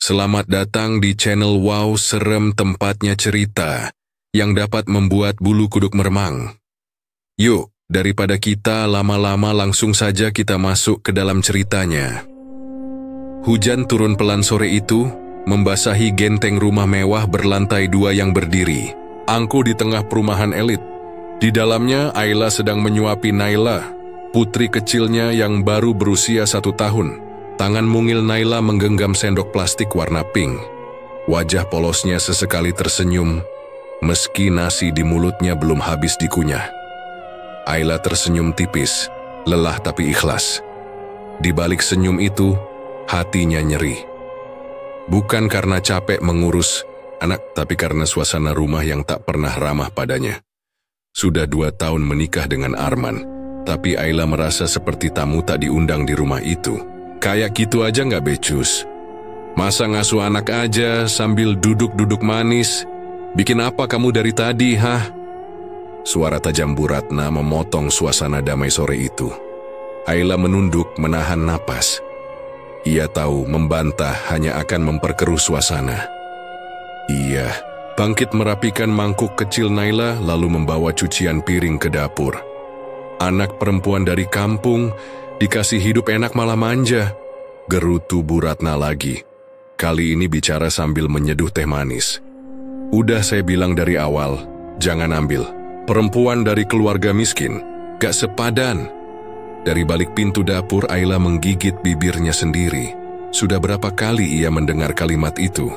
Selamat datang di channel Wow Serem, tempatnya cerita yang dapat membuat bulu kuduk meremang. Yuk, daripada kita lama-lama langsung saja kita masuk ke dalam ceritanya. Hujan turun pelan sore itu, membasahi genteng rumah mewah berlantai 2 yang berdiri, angkuh di tengah perumahan elit. Di dalamnya, Ayla sedang menyuapi Naila, putri kecilnya yang baru berusia 1 tahun. Tangan mungil Naila menggenggam sendok plastik warna pink. Wajah polosnya sesekali tersenyum, meski nasi di mulutnya belum habis dikunyah. Ayla tersenyum tipis, lelah tapi ikhlas. Di balik senyum itu, hatinya nyeri. Bukan karena capek mengurus anak, tapi karena suasana rumah yang tak pernah ramah padanya. Sudah 2 tahun menikah dengan Arman, tapi Ayla merasa seperti tamu tak diundang di rumah itu. Kayak gitu aja nggak becus? Masa ngasuh anak aja sambil duduk-duduk manis? Bikin apa kamu dari tadi, hah? Suara tajam Bu Ratna memotong suasana damai sore itu. Ayla menunduk menahan napas. Ia tahu membantah hanya akan memperkeruh suasana. Ia bangkit merapikan mangkuk kecil Naila lalu membawa cucian piring ke dapur. Anak perempuan dari kampung, dikasih hidup enak malah manja, gerutu Bu Ratna lagi. Kali ini bicara sambil menyeduh teh manis. Udah saya bilang dari awal, jangan ambil. Perempuan dari keluarga miskin, gak sepadan. Dari balik pintu dapur, Ayla menggigit bibirnya sendiri. Sudah berapa kali ia mendengar kalimat itu?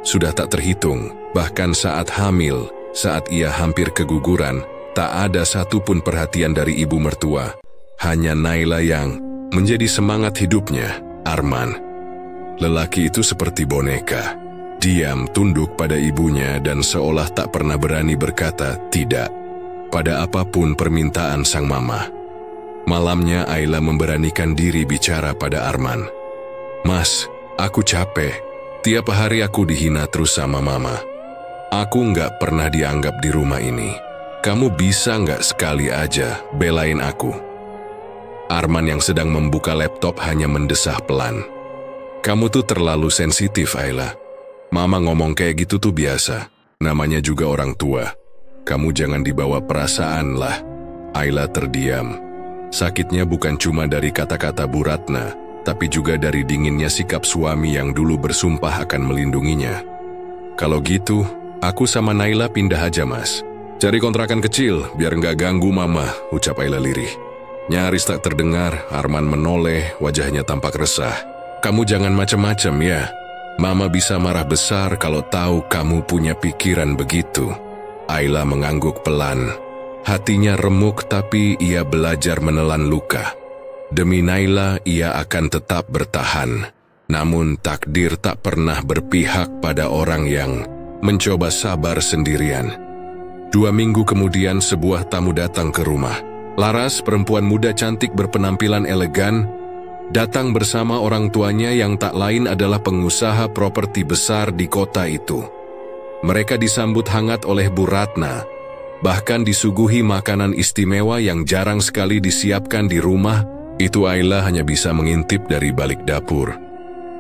Sudah tak terhitung, bahkan saat hamil, saat ia hampir keguguran, tak ada satupun perhatian dari ibu mertua. Hanya Naila yang menjadi semangat hidupnya, Arman. Lelaki itu seperti boneka. Diam tunduk pada ibunya dan seolah tak pernah berani berkata tidak pada apapun permintaan sang mama. Malamnya Ayla memberanikan diri bicara pada Arman. Mas, aku capek. Tiap hari aku dihina terus sama mama. Aku nggak pernah dianggap di rumah ini. Kamu bisa nggak sekali aja belain aku? Arman yang sedang membuka laptop hanya mendesah pelan. Kamu tuh terlalu sensitif, Ayla. Mama ngomong kayak gitu tuh biasa. Namanya juga orang tua. Kamu jangan dibawa perasaan lah. Ayla terdiam. Sakitnya bukan cuma dari kata-kata Bu Ratna, tapi juga dari dinginnya sikap suami yang dulu bersumpah akan melindunginya. Kalau gitu, aku sama Naila pindah aja, Mas. Cari kontrakan kecil, biar nggak ganggu mama, ucap Ayla lirih. Nyaris tak terdengar, Arman menoleh, wajahnya tampak resah. Kamu jangan macem-macem ya. Mama bisa marah besar kalau tahu kamu punya pikiran begitu. Ayla mengangguk pelan. Hatinya remuk tapi ia belajar menelan luka. Demi Naila, ia akan tetap bertahan. Namun takdir tak pernah berpihak pada orang yang mencoba sabar sendirian. 2 minggu kemudian sebuah tamu datang ke rumah. Laras, perempuan muda cantik berpenampilan elegan, datang bersama orang tuanya yang tak lain adalah pengusaha properti besar di kota itu. Mereka disambut hangat oleh Bu Ratna, bahkan disuguhi makanan istimewa yang jarang sekali disiapkan di rumah. Itu Ayla hanya bisa mengintip dari balik dapur.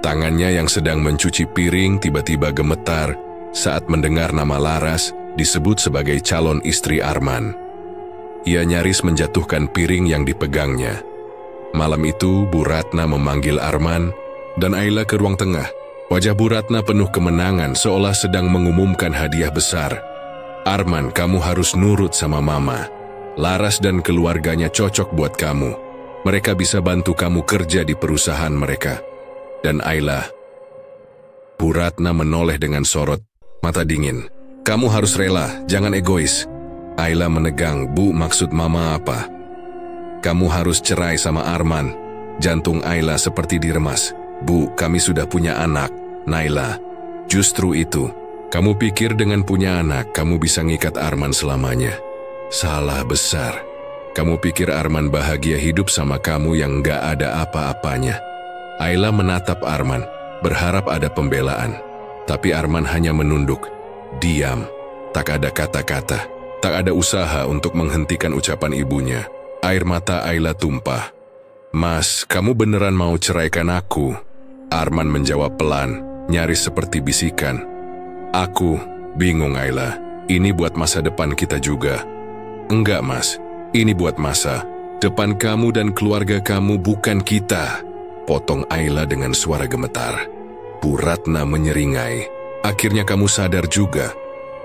Tangannya yang sedang mencuci piring tiba-tiba gemetar saat mendengar nama Laras disebut sebagai calon istri Arman. Ia nyaris menjatuhkan piring yang dipegangnya. Malam itu, Bu Ratna memanggil Arman dan Ayla ke ruang tengah. Wajah Bu Ratna penuh kemenangan seolah sedang mengumumkan hadiah besar. Arman, kamu harus nurut sama mama. Laras dan keluarganya cocok buat kamu. Mereka bisa bantu kamu kerja di perusahaan mereka. Dan Ayla, Bu Ratna menoleh dengan sorot, mata dingin. Kamu harus rela, jangan egois. Ayla menegang, Bu, maksud mama apa? Kamu harus cerai sama Arman. Jantung Ayla seperti diremas. Bu, kami sudah punya anak, Naila. Justru itu, kamu pikir dengan punya anak, kamu bisa ngikat Arman selamanya. Salah besar. Kamu pikir Arman bahagia hidup sama kamu yang gak ada apa-apanya. Ayla menatap Arman, berharap ada pembelaan. Tapi Arman hanya menunduk. Diam, tak ada kata-kata, tak ada usaha untuk menghentikan ucapan ibunya. Air mata Ayla tumpah. Mas, kamu beneran mau ceraikan aku? Arman menjawab pelan. nyaris seperti bisikan. Aku bingung, Ayla. Ini buat masa depan kita juga. Enggak, Mas. Ini buat masa depan kamu dan keluarga kamu, bukan kita. Potong Ayla dengan suara gemetar. Bu Ratna menyeringai. Akhirnya kamu sadar juga.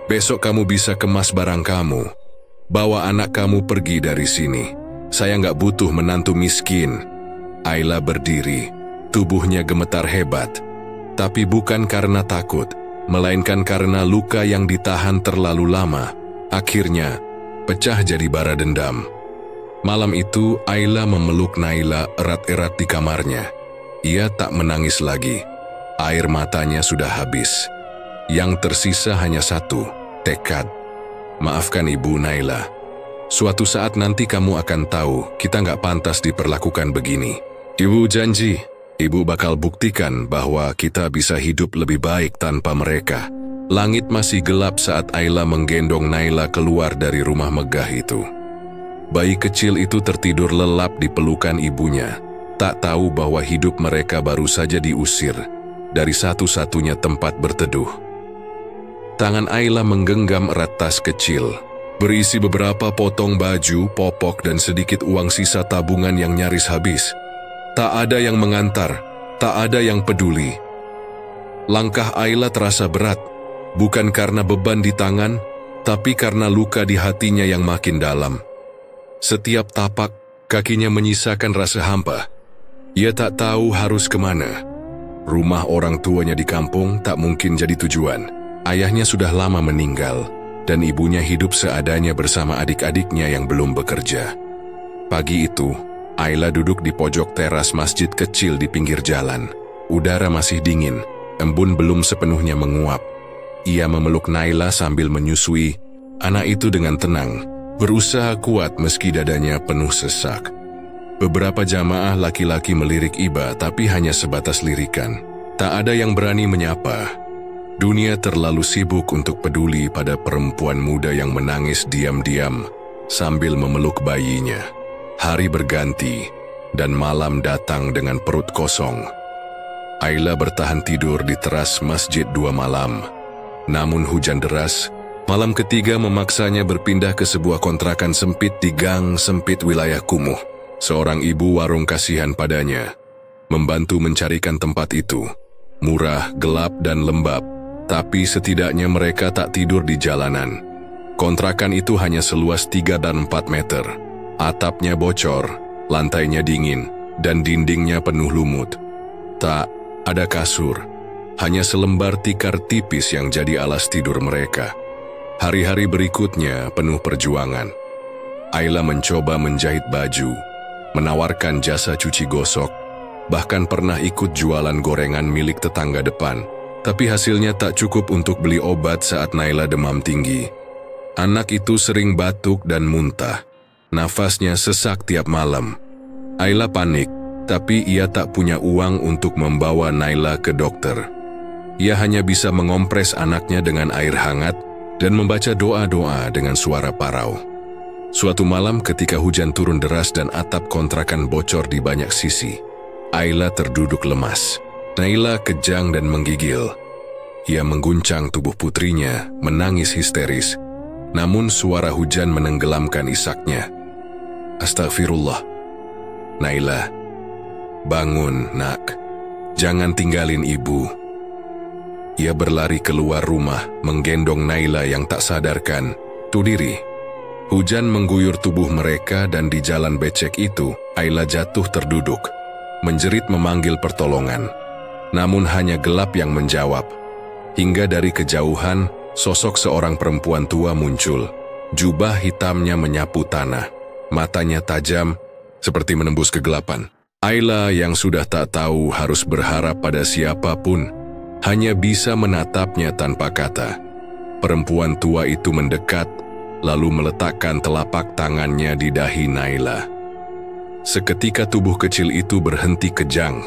Besok kamu bisa kemas barang kamu. Bawa anak kamu pergi dari sini. Saya nggak butuh menantu miskin. Ayla berdiri. Tubuhnya gemetar hebat. Tapi bukan karena takut, melainkan karena luka yang ditahan terlalu lama. Akhirnya, pecah jadi bara dendam. Malam itu, Ayla memeluk Naila erat-erat di kamarnya. Ia tak menangis lagi. Air matanya sudah habis. Yang tersisa hanya satu, tekad. Maafkan Ibu, Naila. Suatu saat nanti kamu akan tahu kita nggak pantas diperlakukan begini. Ibu janji, Ibu bakal buktikan bahwa kita bisa hidup lebih baik tanpa mereka. Langit masih gelap saat Ayla menggendong Naila keluar dari rumah megah itu. Bayi kecil itu tertidur lelap di pelukan ibunya, tak tahu bahwa hidup mereka baru saja diusir dari satu-satunya tempat berteduh. Tangan Ayla menggenggam erat tas kecil, berisi beberapa potong baju, popok, dan sedikit uang sisa tabungan yang nyaris habis. Tak ada yang mengantar, tak ada yang peduli. Langkah Ayla terasa berat, bukan karena beban di tangan, tapi karena luka di hatinya yang makin dalam. Setiap tapak, kakinya menyisakan rasa hampa. Ia tak tahu harus kemana. Rumah orang tuanya di kampung tak mungkin jadi tujuan. Ayahnya sudah lama meninggal, dan ibunya hidup seadanya bersama adik-adiknya yang belum bekerja. Pagi itu, Ayla duduk di pojok teras masjid kecil di pinggir jalan. Udara masih dingin, embun belum sepenuhnya menguap. Ia memeluk Naila sambil menyusui anak itu dengan tenang, berusaha kuat meski dadanya penuh sesak. Beberapa jamaah laki-laki melirik iba, tapi hanya sebatas lirikan. Tak ada yang berani menyapa. Dunia terlalu sibuk untuk peduli pada perempuan muda yang menangis diam-diam sambil memeluk bayinya. Hari berganti, dan malam datang dengan perut kosong. Ayla bertahan tidur di teras masjid 2 malam. Namun hujan deras, malam ketiga memaksanya berpindah ke sebuah kontrakan sempit di gang sempit wilayah kumuh. Seorang ibu warung kasihan padanya, membantu mencarikan tempat itu. Murah, gelap, dan lembab, tapi setidaknya mereka tak tidur di jalanan. Kontrakan itu hanya seluas 3 dan 4 meter. Atapnya bocor, lantainya dingin, dan dindingnya penuh lumut. Tak ada kasur, hanya selembar tikar tipis yang jadi alas tidur mereka. Hari-hari berikutnya penuh perjuangan. Ayla mencoba menjahit baju, menawarkan jasa cuci gosok, bahkan pernah ikut jualan gorengan milik tetangga depan. Tapi hasilnya tak cukup untuk beli obat saat Naila demam tinggi. Anak itu sering batuk dan muntah. Nafasnya sesak tiap malam. Ayla panik, tapi ia tak punya uang untuk membawa Naila ke dokter. Ia hanya bisa mengompres anaknya dengan air hangat dan membaca doa-doa dengan suara parau. Suatu malam ketika hujan turun deras dan atap kontrakan bocor di banyak sisi, Ayla terduduk lemas. Naila kejang dan menggigil. Ia mengguncang tubuh putrinya, menangis histeris. Namun suara hujan menenggelamkan isaknya. Astagfirullah. Naila, bangun, nak. Jangan tinggalin ibu. Ia berlari keluar rumah, menggendong Naila yang tak sadarkan. Tuh diri. Hujan mengguyur tubuh mereka dan di jalan becek itu, Ayla jatuh terduduk. Menjerit memanggil pertolongan. Namun hanya gelap yang menjawab. Hingga dari kejauhan, sosok seorang perempuan tua muncul. Jubah hitamnya menyapu tanah. Matanya tajam, seperti menembus kegelapan. Ayla yang sudah tak tahu harus berharap pada siapapun, hanya bisa menatapnya tanpa kata. Perempuan tua itu mendekat, lalu meletakkan telapak tangannya di dahi Naila. Seketika tubuh kecil itu berhenti kejang.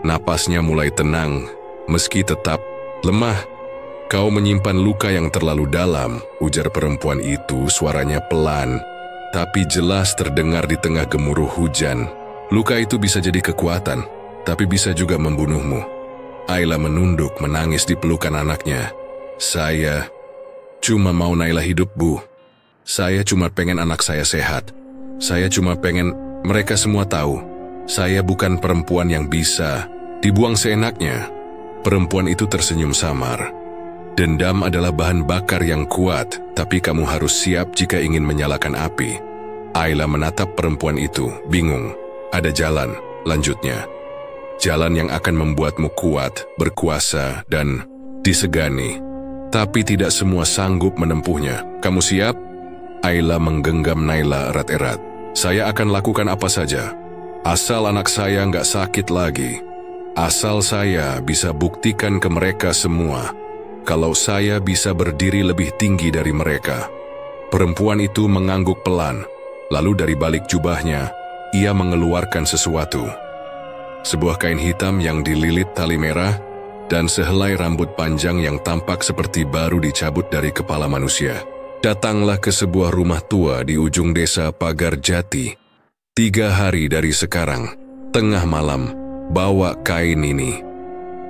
Napasnya mulai tenang, meski tetap lemah. Kau menyimpan luka yang terlalu dalam, ujar perempuan itu, suaranya pelan, tapi jelas terdengar di tengah gemuruh hujan. Luka itu bisa jadi kekuatan, tapi bisa juga membunuhmu. Ayla menunduk menangis di pelukan anaknya. Saya cuma mau Naila hidup, Bu. Saya cuma pengen anak saya sehat. Saya cuma pengen mereka semua tahu. Saya bukan perempuan yang bisa dibuang seenaknya. Perempuan itu tersenyum samar. Dendam adalah bahan bakar yang kuat, tapi kamu harus siap jika ingin menyalakan api. Ayla menatap perempuan itu, bingung. Ada jalan, lanjutnya. Jalan yang akan membuatmu kuat, berkuasa, dan disegani. Tapi tidak semua sanggup menempuhnya. Kamu siap? Ayla menggenggam Naila erat-erat. Saya akan lakukan apa saja. Asal anak saya nggak sakit lagi. Asal saya bisa buktikan ke mereka semua kalau saya bisa berdiri lebih tinggi dari mereka. Perempuan itu mengangguk pelan. Lalu dari balik jubahnya, ia mengeluarkan sesuatu. Sebuah kain hitam yang dililit tali merah, dan sehelai rambut panjang yang tampak seperti baru dicabut dari kepala manusia. Datanglah ke sebuah rumah tua di ujung desa Pagar Jati. 3 hari dari sekarang, tengah malam, bawa kain ini.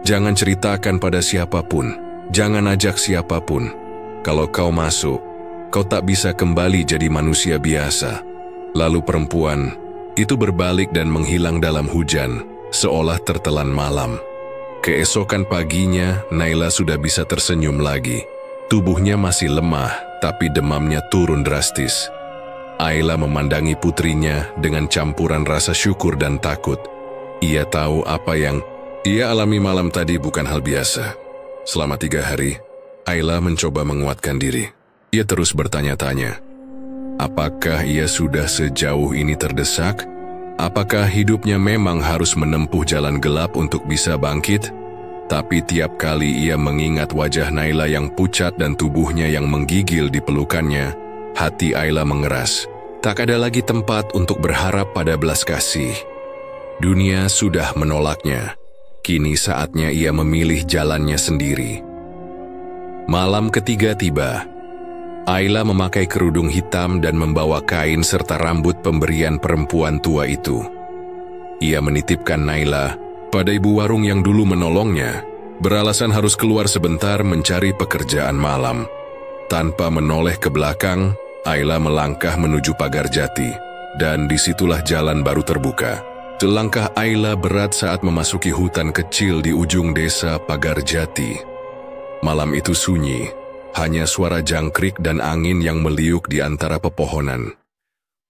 Jangan ceritakan pada siapapun, jangan ajak siapapun. Kalau kau masuk, kau tak bisa kembali jadi manusia biasa. Lalu perempuan itu berbalik dan menghilang dalam hujan, seolah tertelan malam. Keesokan paginya, Naila sudah bisa tersenyum lagi. Tubuhnya masih lemah, tapi demamnya turun drastis. Ayla memandangi putrinya dengan campuran rasa syukur dan takut. Ia tahu apa yang ia alami malam tadi bukan hal biasa. Selama 3 hari, Ayla mencoba menguatkan diri. Ia terus bertanya-tanya, apakah ia sudah sejauh ini terdesak? Apakah hidupnya memang harus menempuh jalan gelap untuk bisa bangkit? Tapi tiap kali ia mengingat wajah Naila yang pucat dan tubuhnya yang menggigil di pelukannya, hati Ayla mengeras. Tak ada lagi tempat untuk berharap pada belas kasih. Dunia sudah menolaknya. Kini saatnya ia memilih jalannya sendiri. Malam ketiga tiba. Ayla memakai kerudung hitam dan membawa kain serta rambut pemberian perempuan tua itu. Ia menitipkan Naila pada ibu warung yang dulu menolongnya, beralasan harus keluar sebentar mencari pekerjaan malam. Tanpa menoleh ke belakang, Ayla melangkah menuju Pagar Jati, dan disitulah jalan baru terbuka. Selangkah Ayla berat saat memasuki hutan kecil di ujung desa Pagar Jati. Malam itu sunyi. Hanya suara jangkrik dan angin yang meliuk di antara pepohonan.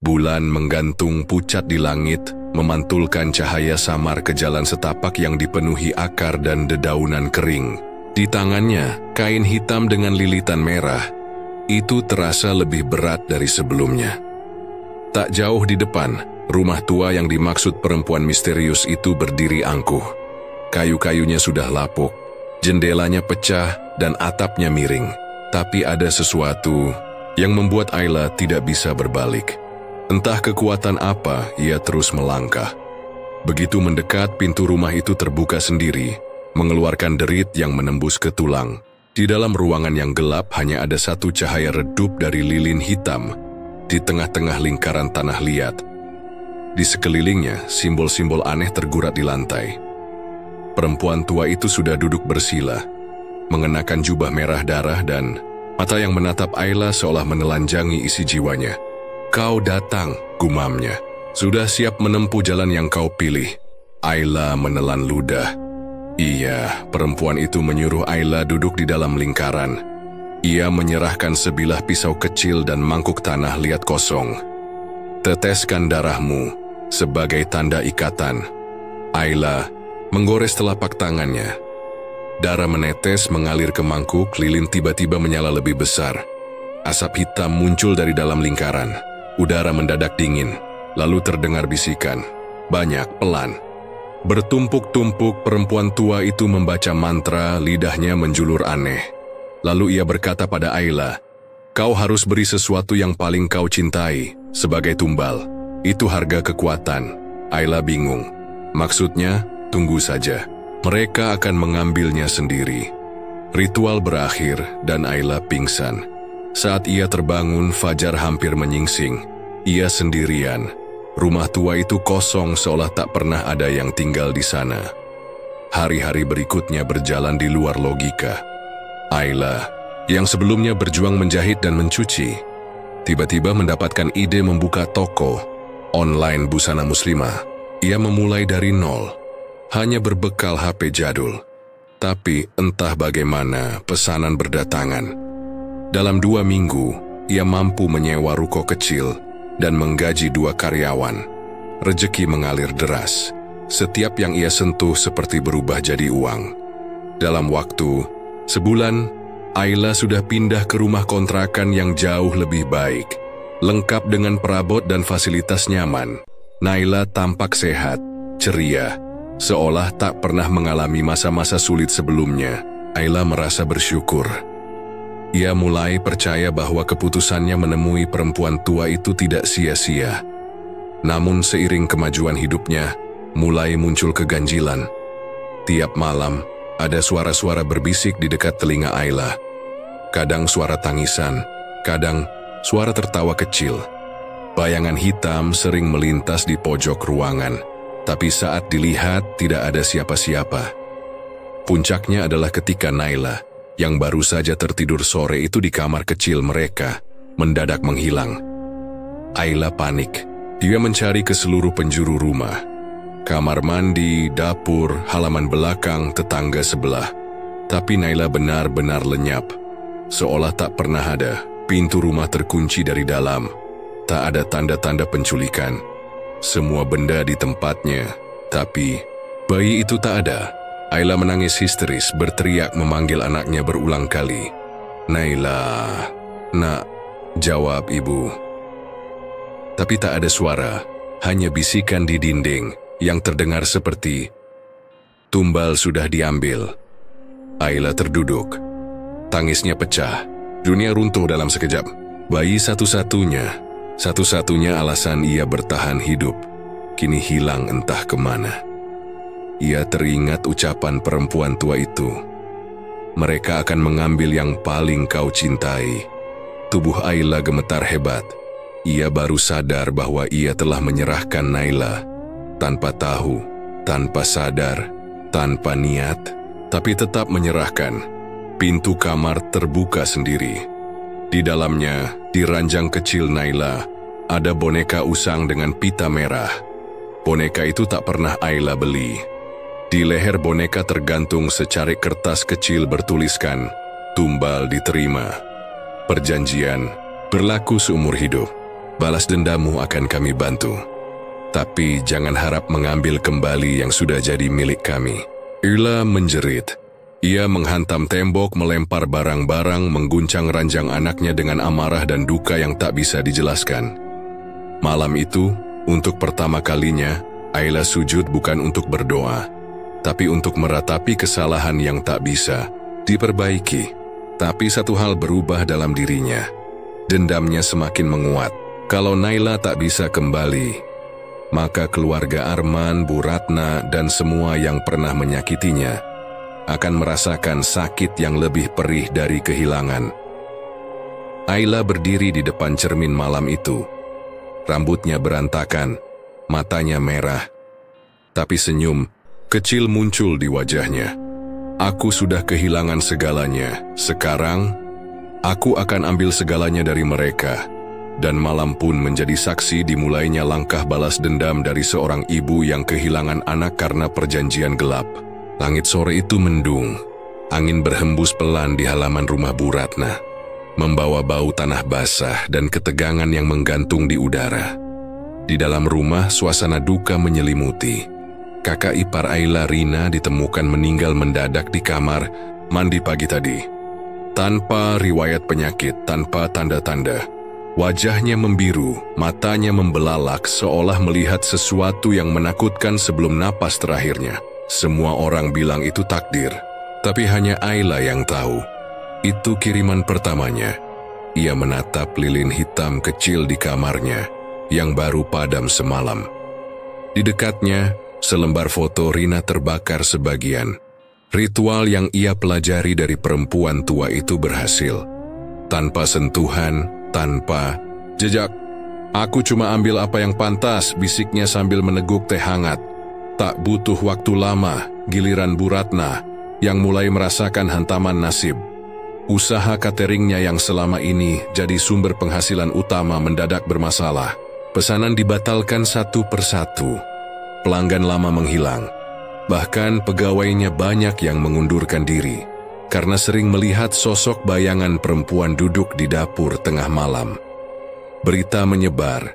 Bulan menggantung pucat di langit, memantulkan cahaya samar ke jalan setapak yang dipenuhi akar dan dedaunan kering. Di tangannya, kain hitam dengan lilitan merah. Itu terasa lebih berat dari sebelumnya. Tak jauh di depan, rumah tua yang dimaksud perempuan misterius itu berdiri angkuh. Kayu-kayunya sudah lapuk, jendelanya pecah dan atapnya miring. Tapi ada sesuatu yang membuat Ayla tidak bisa berbalik. Entah kekuatan apa, ia terus melangkah. Begitu mendekat, pintu rumah itu terbuka sendiri, mengeluarkan derit yang menembus ke tulang. Di dalam ruangan yang gelap hanya ada satu cahaya redup dari lilin hitam di tengah-tengah lingkaran tanah liat. Di sekelilingnya, simbol-simbol aneh tergurat di lantai. Perempuan tua itu sudah duduk bersila, mengenakan jubah merah darah dan mata yang menatap Ayla seolah menelanjangi isi jiwanya. Kau datang, gumamnya. Sudah siap menempuh jalan yang kau pilih. Ayla menelan ludah. Iya, perempuan itu menyuruh Ayla duduk di dalam lingkaran. Ia menyerahkan sebilah pisau kecil dan mangkuk tanah liat kosong. Teteskan darahmu sebagai tanda ikatan. Ayla menggores telapak tangannya. Darah menetes mengalir ke mangkuk, lilin tiba-tiba menyala lebih besar. Asap hitam muncul dari dalam lingkaran. Udara mendadak dingin, lalu terdengar bisikan. Banyak, pelan. Bertumpuk-tumpuk perempuan tua itu membaca mantra, lidahnya menjulur aneh. Lalu ia berkata pada Ayla, kau harus beri sesuatu yang paling kau cintai, sebagai tumbal. Itu harga kekuatan. Ayla bingung. Maksudnya, tunggu saja. Mereka akan mengambilnya sendiri. Ritual berakhir dan Ayla pingsan. Saat ia terbangun, fajar hampir menyingsing. Ia sendirian. Rumah tua itu kosong seolah tak pernah ada yang tinggal di sana. Hari-hari berikutnya berjalan di luar logika. Ayla, yang sebelumnya berjuang menjahit dan mencuci, tiba-tiba mendapatkan ide membuka toko online busana muslimah. Ia memulai dari nol, hanya berbekal HP jadul. Tapi entah bagaimana pesanan berdatangan. Dalam 2 minggu, ia mampu menyewa ruko kecil dan menggaji 2 karyawan. Rezeki mengalir deras. Setiap yang ia sentuh seperti berubah jadi uang. Dalam waktu sebulan, Ayla sudah pindah ke rumah kontrakan yang jauh lebih baik, lengkap dengan perabot dan fasilitas nyaman. Naila tampak sehat, ceria, seolah tak pernah mengalami masa-masa sulit sebelumnya. Ayla merasa bersyukur. Ia mulai percaya bahwa keputusannya menemui perempuan tua itu tidak sia-sia. Namun seiring kemajuan hidupnya, mulai muncul keganjilan. Tiap malam, ada suara-suara berbisik di dekat telinga Ayla. Kadang suara tangisan, kadang suara tertawa kecil. Bayangan hitam sering melintas di pojok ruangan, tapi saat dilihat tidak ada siapa-siapa. Puncaknya adalah ketika Naila, yang baru saja tertidur sore itu di kamar kecil mereka, mendadak menghilang. Ayla panik. Dia mencari ke seluruh penjuru rumah. Kamar mandi, dapur, halaman belakang, tetangga sebelah. Tapi Naila benar-benar lenyap. Seolah tak pernah ada. Pintu rumah terkunci dari dalam. Tak ada tanda-tanda penculikan. Semua benda di tempatnya. Tapi bayi itu tak ada. Ayla menangis histeris, berteriak memanggil anaknya berulang kali. "Naila, nak," jawab ibu. Tapi tak ada suara, hanya bisikan di dinding yang terdengar seperti, "Tumbal sudah diambil." Ayla terduduk. Tangisnya pecah. Dunia runtuh dalam sekejap. Bayi satu-satunya alasan ia bertahan hidup, kini hilang entah kemana. Ia teringat ucapan perempuan tua itu. "Mereka akan mengambil yang paling kau cintai." Tubuh Ayla gemetar hebat. Ia baru sadar bahwa ia telah menyerahkan Naila. Tanpa tahu, tanpa sadar, tanpa niat, tapi tetap menyerahkan. Pintu kamar terbuka sendiri. Di dalamnya, di ranjang kecil Naila, ada boneka usang dengan pita merah. Boneka itu tak pernah Ayla beli. Di leher boneka tergantung secarik kertas kecil bertuliskan, "Tumbal diterima. Perjanjian berlaku seumur hidup. Balas dendammu akan kami bantu. Tapi jangan harap mengambil kembali yang sudah jadi milik kami." Ayla menjerit. Ia menghantam tembok, melempar barang-barang, mengguncang ranjang anaknya dengan amarah dan duka yang tak bisa dijelaskan. Malam itu, untuk pertama kalinya, Ayla sujud bukan untuk berdoa, tapi untuk meratapi kesalahan yang tak bisa diperbaiki. Tapi satu hal berubah dalam dirinya. Dendamnya semakin menguat. Kalau Naila tak bisa kembali, maka keluarga Arman, Bu Ratna, dan semua yang pernah menyakitinya akan merasakan sakit yang lebih perih dari kehilangan. Ayla berdiri di depan cermin malam itu. Rambutnya berantakan, matanya merah, tapi senyum kecil muncul di wajahnya. "Aku sudah kehilangan segalanya. Sekarang, aku akan ambil segalanya dari mereka." Dan malam pun menjadi saksi dimulainya langkah balas dendam dari seorang ibu yang kehilangan anak karena perjanjian gelap. Langit sore itu mendung. Angin berhembus pelan di halaman rumah Bu Ratna, membawa bau tanah basah dan ketegangan yang menggantung di udara. Di dalam rumah, suasana duka menyelimuti. Kakak ipar Ayla, Rina, ditemukan meninggal mendadak di kamar mandi pagi tadi. Tanpa riwayat penyakit, tanpa tanda-tanda. Wajahnya membiru, matanya membelalak seolah melihat sesuatu yang menakutkan sebelum napas terakhirnya. Semua orang bilang itu takdir, tapi hanya Ayla yang tahu. Itu kiriman pertamanya. Ia menatap lilin hitam kecil di kamarnya, yang baru padam semalam. Di dekatnya, selembar foto Rina terbakar sebagian. Ritual yang ia pelajari dari perempuan tua itu berhasil. Tanpa sentuhan, tanpa jejak. "Aku cuma ambil apa yang pantas," bisiknya sambil meneguk teh hangat. Tak butuh waktu lama, giliran Bu Ratna yang mulai merasakan hantaman nasib. Usaha cateringnya yang selama ini jadi sumber penghasilan utama mendadak bermasalah. Pesanan dibatalkan satu persatu. Pelanggan lama menghilang. Bahkan pegawainya banyak yang mengundurkan diri karena sering melihat sosok bayangan perempuan duduk di dapur tengah malam. Berita menyebar.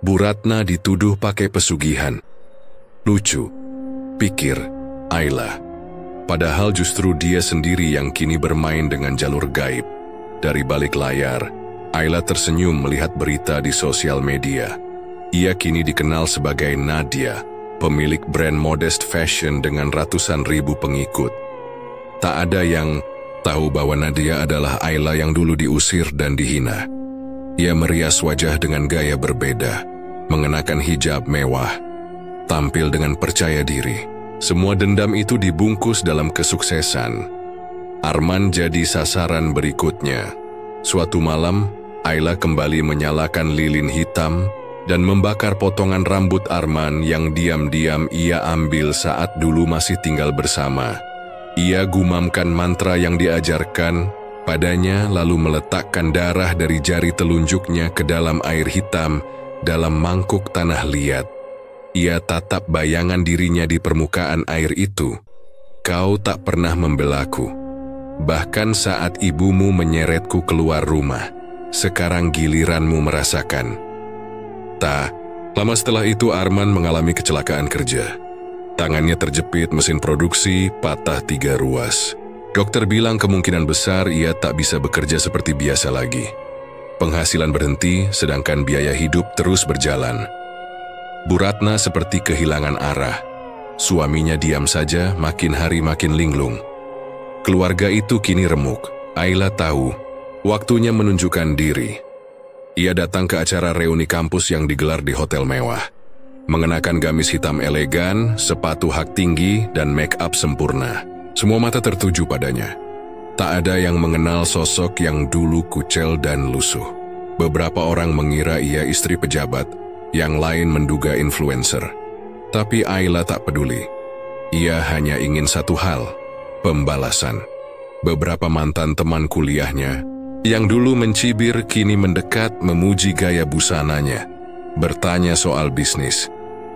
Bu Ratna dituduh pakai pesugihan. Lucu, pikir Ayla. Padahal justru dia sendiri yang kini bermain dengan jalur gaib. Dari balik layar, Ayla tersenyum melihat berita di sosial media. Ia kini dikenal sebagai Nadia, pemilik brand modest fashion dengan ratusan ribu pengikut. Tak ada yang tahu bahwa Nadia adalah Ayla yang dulu diusir dan dihina. Ia merias wajah dengan gaya berbeda, mengenakan hijab mewah, tampil dengan percaya diri. Semua dendam itu dibungkus dalam kesuksesan. Arman jadi sasaran berikutnya. Suatu malam, Ayla kembali menyalakan lilin hitam dan membakar potongan rambut Arman yang diam-diam ia ambil saat dulu masih tinggal bersama. Ia gumamkan mantra yang diajarkan padanya lalu meletakkan darah dari jari telunjuknya ke dalam air hitam dalam mangkuk tanah liat. Ia tatap bayangan dirinya di permukaan air itu. Kau tak pernah membelaku. Bahkan saat ibumu menyeretku keluar rumah, sekarang giliranmu merasakan. Tak lama setelah itu Arman mengalami kecelakaan kerja. Tangannya terjepit mesin produksi, patah 3 ruas. Dokter bilang kemungkinan besar ia tak bisa bekerja seperti biasa lagi. Penghasilan berhenti, sedangkan biaya hidup terus berjalan. Bu Ratna seperti kehilangan arah. Suaminya diam saja, makin hari makin linglung. Keluarga itu kini remuk. Ayla tahu, waktunya menunjukkan diri. Ia datang ke acara reuni kampus yang digelar di hotel mewah. Mengenakan gamis hitam elegan, sepatu hak tinggi, dan make up sempurna. Semua mata tertuju padanya. Tak ada yang mengenal sosok yang dulu kucel dan lusuh. Beberapa orang mengira ia istri pejabat, yang lain menduga influencer. Tapi Ayla tak peduli. Ia hanya ingin satu hal, pembalasan. Beberapa mantan teman kuliahnya, yang dulu mencibir kini mendekat memuji gaya busananya. Bertanya soal bisnis.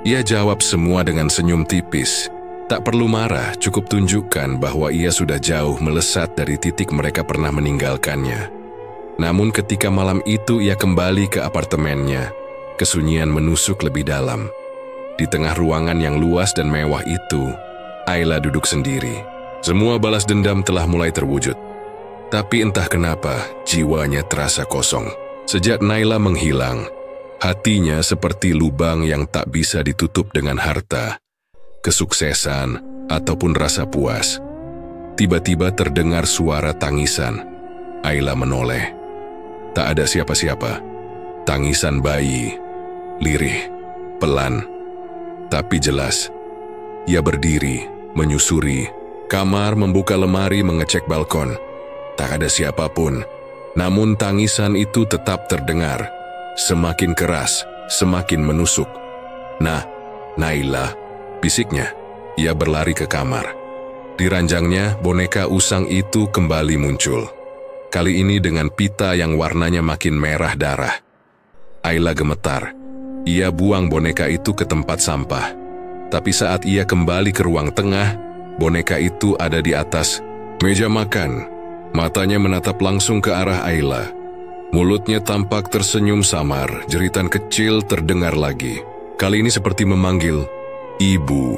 Ia jawab semua dengan senyum tipis. Tak perlu marah, cukup tunjukkan bahwa ia sudah jauh melesat dari titik mereka pernah meninggalkannya. Namun ketika malam itu ia kembali ke apartemennya, kesunyian menusuk lebih dalam. Di tengah ruangan yang luas dan mewah itu, Ayla duduk sendiri. Semua balas dendam telah mulai terwujud. Tapi entah kenapa, jiwanya terasa kosong. Sejak Naila menghilang, hatinya seperti lubang yang tak bisa ditutup dengan harta, kesuksesan, ataupun rasa puas. Tiba-tiba terdengar suara tangisan. Ayla menoleh. Tak ada siapa-siapa. Tangisan bayi, lirih, pelan, tapi jelas. Ia berdiri, menyusuri kamar, membuka lemari, mengecek balkon. Tak ada siapapun, namun tangisan itu tetap terdengar. Semakin keras, semakin menusuk. Nah, Naila, bisiknya. Ia berlari ke kamar. Di ranjangnya, boneka usang itu kembali muncul. Kali ini dengan pita yang warnanya makin merah darah. Ayla gemetar. Ia buang boneka itu ke tempat sampah. Tapi saat ia kembali ke ruang tengah, boneka itu ada di atas meja makan. Matanya menatap langsung ke arah Ayla. Mulutnya tampak tersenyum samar, jeritan kecil terdengar lagi. Kali ini seperti memanggil, "Ibu."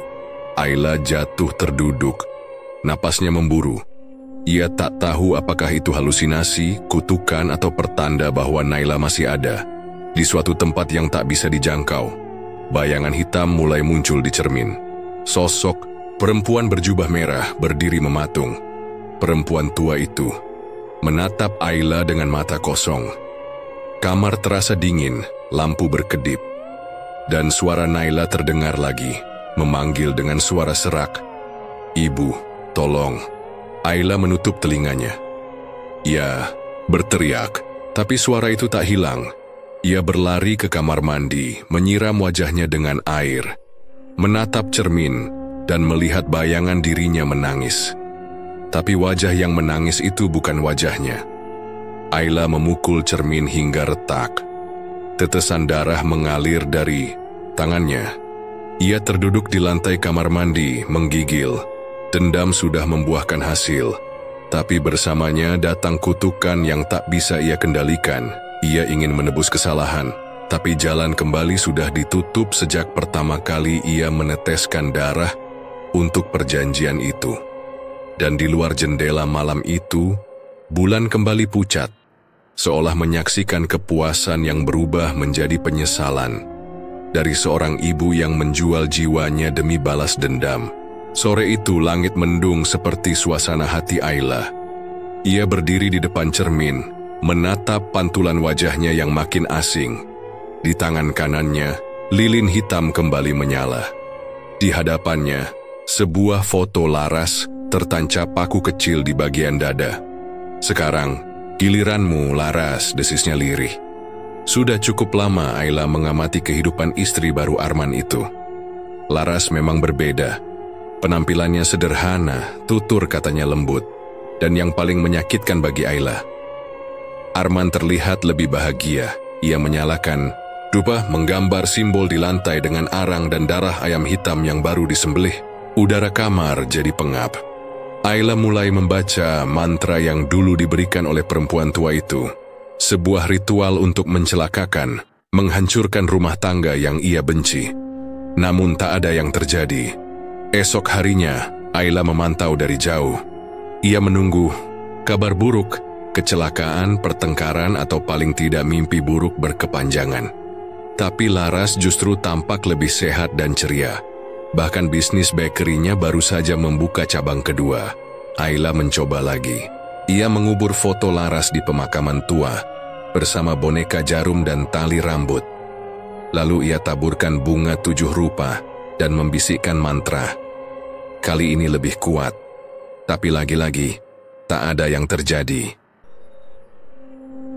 Ayla jatuh terduduk. Napasnya memburu. Ia tak tahu apakah itu halusinasi, kutukan, atau pertanda bahwa Naila masih ada. Di suatu tempat yang tak bisa dijangkau, bayangan hitam mulai muncul di cermin. Sosok perempuan berjubah merah berdiri mematung. Perempuan tua itu menatap Ayla dengan mata kosong. Kamar terasa dingin, lampu berkedip. Dan suara Naila terdengar lagi, memanggil dengan suara serak, "Ibu, tolong." Ayla menutup telinganya. Ia berteriak, tapi suara itu tak hilang. Ia berlari ke kamar mandi, menyiram wajahnya dengan air. menatap cermin, dan melihat bayangan dirinya menangis. Tapi wajah yang menangis itu bukan wajahnya. Ayla memukul cermin hingga retak. Tetesan darah mengalir dari tangannya. Ia terduduk di lantai kamar mandi, menggigil. Dendam sudah membuahkan hasil. Tapi bersamanya datang kutukan yang tak bisa ia kendalikan. Ia ingin menebus kesalahan, tapi jalan kembali sudah ditutup sejak pertama kali ia meneteskan darah untuk perjanjian itu. Dan di luar jendela malam itu, bulan kembali pucat, seolah menyaksikan kepuasan yang berubah menjadi penyesalan. Dari seorang ibu yang menjual jiwanya demi balas dendam. Sore itu langit mendung seperti suasana hati Ayla. Ia berdiri di depan cermin, menatap pantulan wajahnya yang makin asing. Di tangan kanannya, lilin hitam kembali menyala. Di hadapannya, sebuah foto Laras tertancap paku kecil di bagian dada. "Sekarang, giliranmu, Laras," desisnya lirih. Sudah cukup lama Ayla mengamati kehidupan istri baru Arman itu. Laras memang berbeda. Penampilannya sederhana, tutur katanya lembut, dan yang paling menyakitkan bagi Ayla, Arman terlihat lebih bahagia. Ia menyalakan dupa menggambar simbol di lantai dengan arang dan darah ayam hitam yang baru disembelih. Udara kamar jadi pengap. Ayla mulai membaca mantra yang dulu diberikan oleh perempuan tua itu. Sebuah ritual untuk mencelakakan, menghancurkan rumah tangga yang ia benci. Namun tak ada yang terjadi. Esok harinya, Ayla memantau dari jauh. Ia menunggu kabar buruk, kecelakaan, pertengkaran, atau paling tidak mimpi buruk berkepanjangan. Tapi Laras justru tampak lebih sehat dan ceria. Bahkan bisnis bakery-nya baru saja membuka cabang kedua. Ayla mencoba lagi. Ia mengubur foto Laras di pemakaman tua, bersama boneka jarum dan tali rambut. Lalu ia taburkan bunga 7 rupa, dan membisikkan mantra. Kali ini lebih kuat, tapi lagi-lagi tak ada yang terjadi.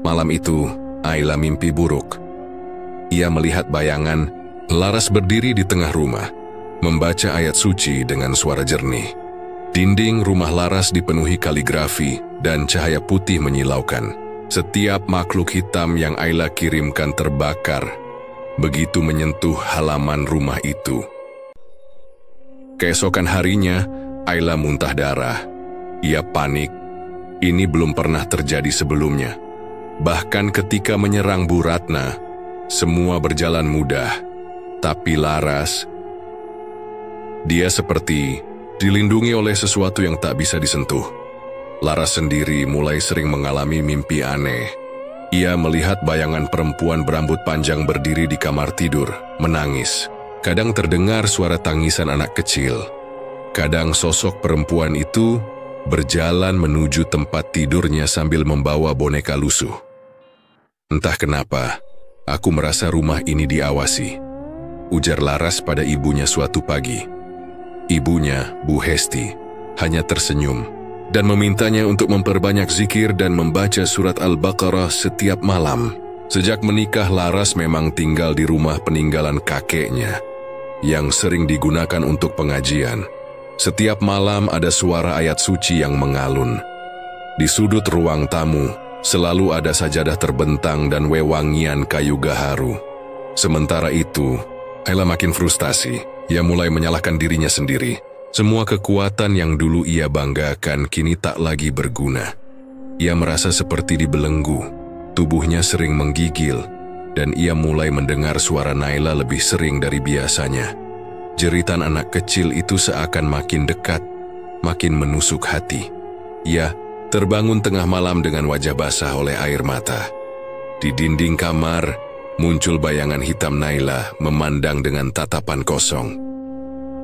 Malam itu, Ayla mimpi buruk. Ia melihat bayangan Laras berdiri di tengah rumah, membaca ayat suci dengan suara jernih. Dinding rumah Laras dipenuhi kaligrafi dan cahaya putih menyilaukan. Setiap makhluk hitam yang Ayla kirimkan terbakar, begitu menyentuh halaman rumah itu. Keesokan harinya, Ayla muntah darah. Ia panik. Ini belum pernah terjadi sebelumnya. Bahkan ketika menyerang Bu Ratna, semua berjalan mudah. Tapi Laras, dia seperti dilindungi oleh sesuatu yang tak bisa disentuh. Laras sendiri mulai sering mengalami mimpi aneh. Ia melihat bayangan perempuan berambut panjang berdiri di kamar tidur, menangis. Kadang terdengar suara tangisan anak kecil. Kadang sosok perempuan itu berjalan menuju tempat tidurnya sambil membawa boneka lusuh. Entah kenapa, aku merasa rumah ini diawasi, ujar Laras pada ibunya suatu pagi. Ibunya, Bu Hesti, hanya tersenyum dan memintanya untuk memperbanyak zikir dan membaca surat Al-Baqarah setiap malam. Sejak menikah, Laras memang tinggal di rumah peninggalan kakeknya, yang sering digunakan untuk pengajian. Setiap malam ada suara ayat suci yang mengalun. Di sudut ruang tamu, selalu ada sajadah terbentang dan wewangian kayu gaharu. Sementara itu, Ayla makin frustasi. Ia mulai menyalahkan dirinya sendiri. Semua kekuatan yang dulu ia banggakan kini tak lagi berguna. Ia merasa seperti dibelenggu. Tubuhnya sering menggigil, dan ia mulai mendengar suara Naila lebih sering dari biasanya. Jeritan anak kecil itu seakan makin dekat, makin menusuk hati. Ia terbangun tengah malam dengan wajah basah oleh air mata. Di dinding kamar, muncul bayangan hitam Naila memandang dengan tatapan kosong.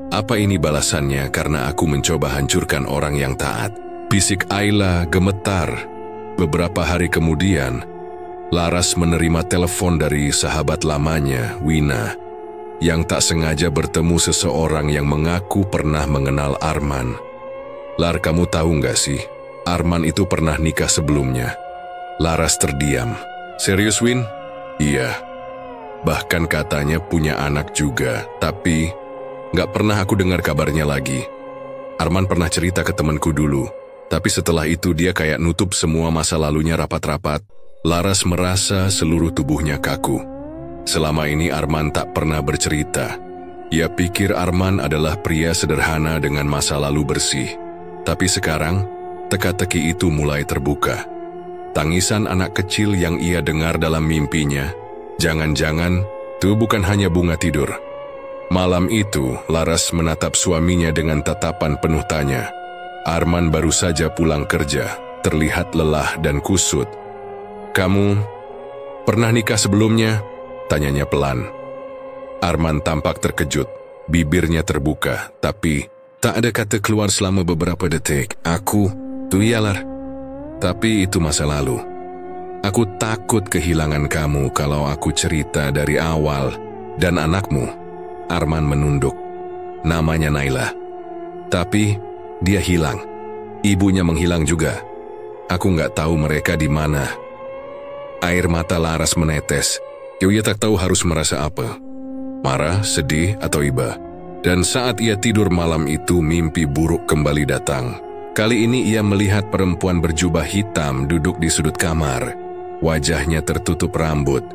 Apa ini balasannya karena aku mencoba hancurkan orang yang taat? Bisik Ayla gemetar. Beberapa hari kemudian, Laras menerima telepon dari sahabat lamanya, Wina, yang tak sengaja bertemu seseorang yang mengaku pernah mengenal Arman. Lar, kamu tahu nggak sih, Arman itu pernah nikah sebelumnya. Laras terdiam. Serius, Win? Iya. Bahkan katanya punya anak juga, tapi Nggak pernah aku dengar kabarnya lagi. Arman pernah cerita ke temanku dulu, tapi setelah itu dia kayak nutup semua masa lalunya rapat-rapat. Laras merasa seluruh tubuhnya kaku. Selama ini Arman tak pernah bercerita. Ia pikir Arman adalah pria sederhana dengan masa lalu bersih. Tapi sekarang, teka-teki itu mulai terbuka. Tangisan anak kecil yang ia dengar dalam mimpinya, jangan-jangan itu bukan hanya bunga tidur. Malam itu, Laras menatap suaminya dengan tatapan penuh tanya. Arman baru saja pulang kerja, terlihat lelah dan kusut. "Kamu pernah nikah sebelumnya?" tanyanya pelan. Arman tampak terkejut, bibirnya terbuka, tapi tak ada kata keluar selama beberapa detik. Tuh iyalah. Tapi itu masa lalu. Aku takut kehilangan kamu kalau aku cerita dari awal. Dan anakmu. Arman menunduk. Namanya Naila. Tapi dia hilang. Ibunya menghilang juga. Aku nggak tahu mereka di mana. Air mata Laras menetes. Ia tak tahu harus merasa apa. Marah, sedih, atau iba. Dan saat ia tidur malam itu, mimpi buruk kembali datang. Kali ini ia melihat perempuan berjubah hitam duduk di sudut kamar. Wajahnya tertutup rambut.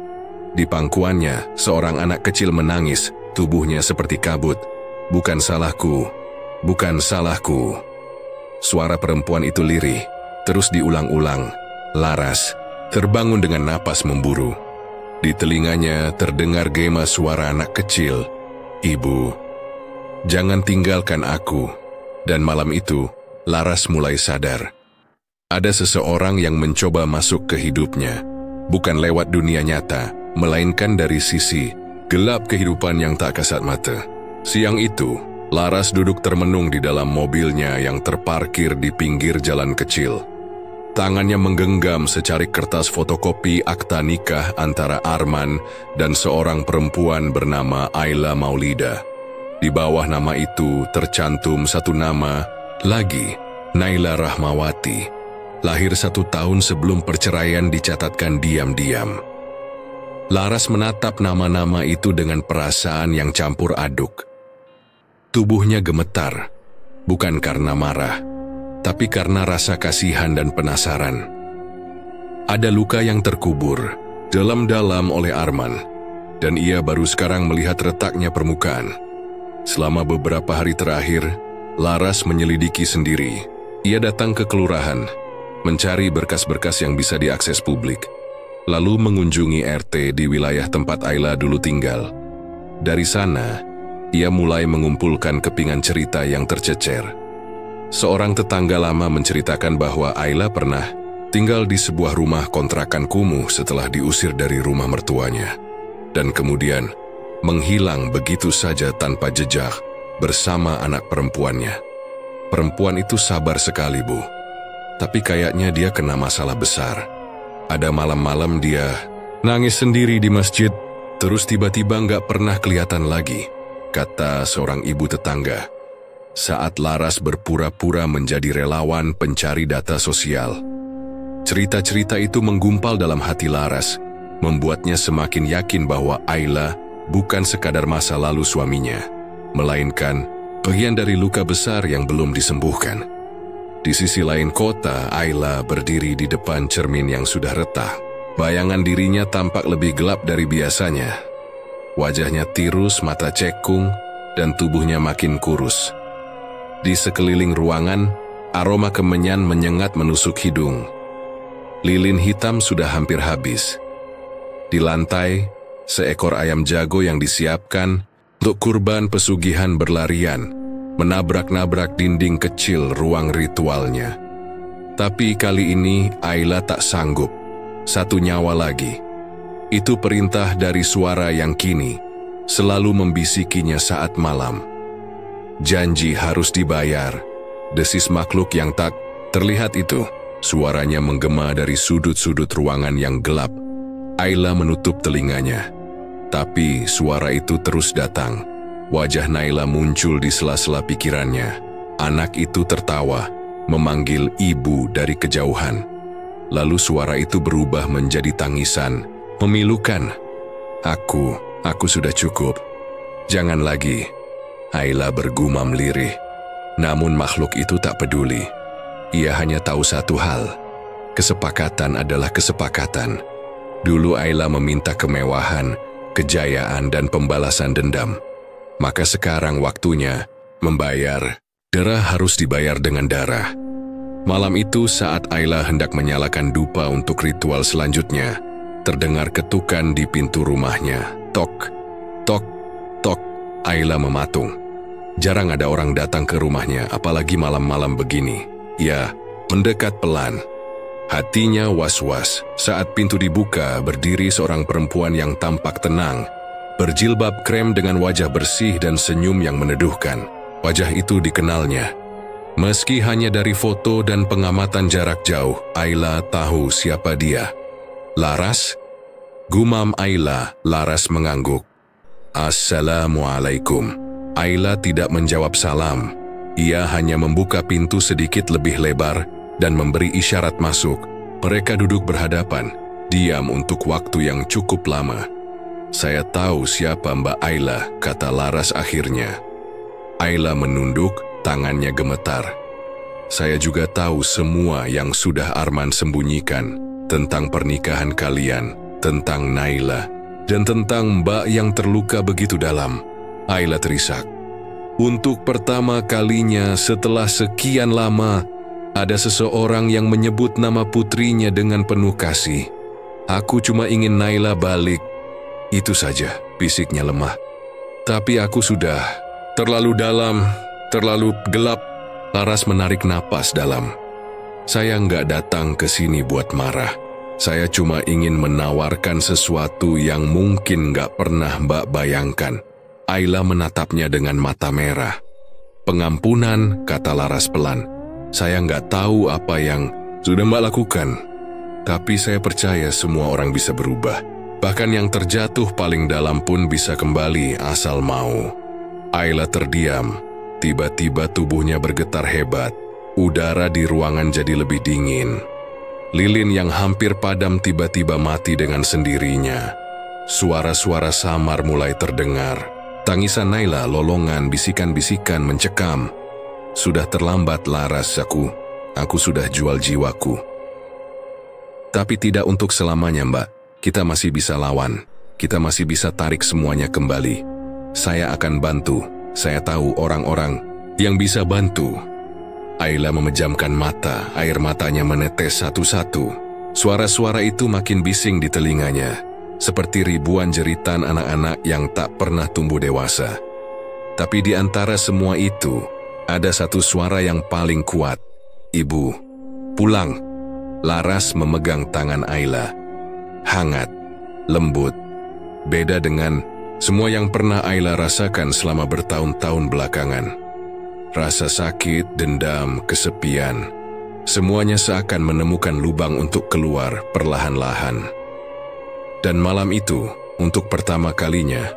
Di pangkuannya, seorang anak kecil menangis. Tubuhnya seperti kabut. "Bukan salahku, bukan salahku." Suara perempuan itu lirih, terus diulang-ulang. Laras terbangun dengan napas memburu. Di telinganya terdengar gema suara anak kecil. "Ibu, jangan tinggalkan aku." Dan malam itu, Laras mulai sadar. Ada seseorang yang mencoba masuk ke hidupnya, bukan lewat dunia nyata, melainkan dari sisi gelap kehidupan yang tak kasat mata. Siang itu, Laras duduk termenung di dalam mobilnya yang terparkir di pinggir jalan kecil. Tangannya menggenggam secarik kertas fotokopi akta nikah antara Arman dan seorang perempuan bernama Ayla Maulida. Di bawah nama itu tercantum satu nama lagi, Naila Rahmawati. Lahir 1 tahun sebelum perceraian dicatatkan diam-diam. Laras menatap nama-nama itu dengan perasaan yang campur aduk. Tubuhnya gemetar, bukan karena marah, tapi karena rasa kasihan dan penasaran. Ada luka yang terkubur dalam-dalam oleh Arman, dan ia baru sekarang melihat retaknya permukaan. Selama beberapa hari terakhir, Laras menyelidiki sendiri. Ia datang ke kelurahan, mencari berkas-berkas yang bisa diakses publik. Lalu mengunjungi RT di wilayah tempat Ayla dulu tinggal. Dari sana, ia mulai mengumpulkan kepingan cerita yang tercecer. Seorang tetangga lama menceritakan bahwa Ayla pernah tinggal di sebuah rumah kontrakan kumuh setelah diusir dari rumah mertuanya. Dan kemudian, menghilang begitu saja tanpa jejak bersama anak perempuannya. Perempuan itu sabar sekali, Bu. Tapi kayaknya dia kena masalah besar. Ada malam-malam dia nangis sendiri di masjid, terus tiba-tiba nggak pernah kelihatan lagi, kata seorang ibu tetangga. Saat Laras berpura-pura menjadi relawan pencari data sosial. Cerita-cerita itu menggumpal dalam hati Laras, membuatnya semakin yakin bahwa Ayla bukan sekadar masa lalu suaminya, melainkan bagian dari luka besar yang belum disembuhkan. Di sisi lain kota, Ayla berdiri di depan cermin yang sudah retak. Bayangan dirinya tampak lebih gelap dari biasanya. Wajahnya tirus, mata cekung, dan tubuhnya makin kurus. Di sekeliling ruangan, aroma kemenyan menyengat menusuk hidung. Lilin hitam sudah hampir habis. Di lantai, seekor ayam jago yang disiapkan untuk kurban pesugihan berlarian, menabrak-nabrak dinding kecil ruang ritualnya. Tapi kali ini Ayla tak sanggup. 1 nyawa lagi. Itu perintah dari suara yang kini selalu membisikinya saat malam. Janji harus dibayar. Desis makhluk yang tak terlihat itu. Suaranya menggema dari sudut-sudut ruangan yang gelap. Ayla menutup telinganya. Tapi suara itu terus datang. Wajah Naila muncul di sela-sela pikirannya. Anak itu tertawa, memanggil ibu dari kejauhan. Lalu suara itu berubah menjadi tangisan, memilukan. Aku sudah cukup. Jangan lagi. Ayla bergumam lirih. Namun makhluk itu tak peduli. Ia hanya tahu satu hal. Kesepakatan adalah kesepakatan. Dulu Ayla meminta kemewahan, kejayaan, dan pembalasan dendam. Maka sekarang waktunya membayar. Darah harus dibayar dengan darah. Malam itu saat Ayla hendak menyalakan dupa untuk ritual selanjutnya, terdengar ketukan di pintu rumahnya. Tok, tok, tok. Ayla mematung. Jarang ada orang datang ke rumahnya, apalagi malam-malam begini. Ia mendekat pelan. Hatinya was-was saat pintu dibuka, berdiri seorang perempuan yang tampak tenang, berjilbab krem dengan wajah bersih dan senyum yang meneduhkan. Wajah itu dikenalnya. Meski hanya dari foto dan pengamatan jarak jauh, Ayla tahu siapa dia. Laras? Gumam Ayla. Laras mengangguk. Assalamualaikum. Ayla tidak menjawab salam. Ia hanya membuka pintu sedikit lebih lebar dan memberi isyarat masuk. Mereka duduk berhadapan, diam untuk waktu yang cukup lama. Saya tahu siapa Mbak Ayla, kata Laras akhirnya. Ayla menunduk, tangannya gemetar. Saya juga tahu semua yang sudah Arman sembunyikan tentang pernikahan kalian, tentang Naila, dan tentang Mbak yang terluka begitu dalam. Ayla terisak. Untuk pertama kalinya setelah sekian lama, ada seseorang yang menyebut nama putrinya dengan penuh kasih. Aku cuma ingin Naila balik. Itu saja, fisiknya lemah. Tapi aku sudah terlalu dalam, terlalu gelap. Laras menarik napas dalam. Saya nggak datang ke sini buat marah. Saya cuma ingin menawarkan sesuatu yang mungkin nggak pernah Mbak bayangkan. Ayla menatapnya dengan mata merah. Pengampunan, kata Laras pelan. Saya nggak tahu apa yang sudah Mbak lakukan. Tapi saya percaya semua orang bisa berubah. Bahkan yang terjatuh paling dalam pun bisa kembali asal mau. Ayla terdiam. Tiba-tiba tubuhnya bergetar hebat. Udara di ruangan jadi lebih dingin. Lilin yang hampir padam tiba-tiba mati dengan sendirinya. Suara-suara samar mulai terdengar. Tangisan Naila, lolongan, bisikan-bisikan mencekam. Sudah terlambat Laras, aku sudah jual jiwaku. Tapi tidak untuk selamanya Mbak. Kita masih bisa lawan. Kita masih bisa tarik semuanya kembali. Saya akan bantu. Saya tahu orang-orang yang bisa bantu. Ayla memejamkan mata, air matanya menetes satu-satu. Suara-suara itu makin bising di telinganya, seperti ribuan jeritan anak-anak yang tak pernah tumbuh dewasa. Tapi di antara semua itu, ada satu suara yang paling kuat. Ibu, pulang. Laras memegang tangan Ayla. Hangat, lembut. Beda dengan semua yang pernah Ayla rasakan selama bertahun-tahun belakangan. Rasa sakit, dendam, kesepian. Semuanya seakan menemukan lubang untuk keluar perlahan-lahan. Dan malam itu, untuk pertama kalinya,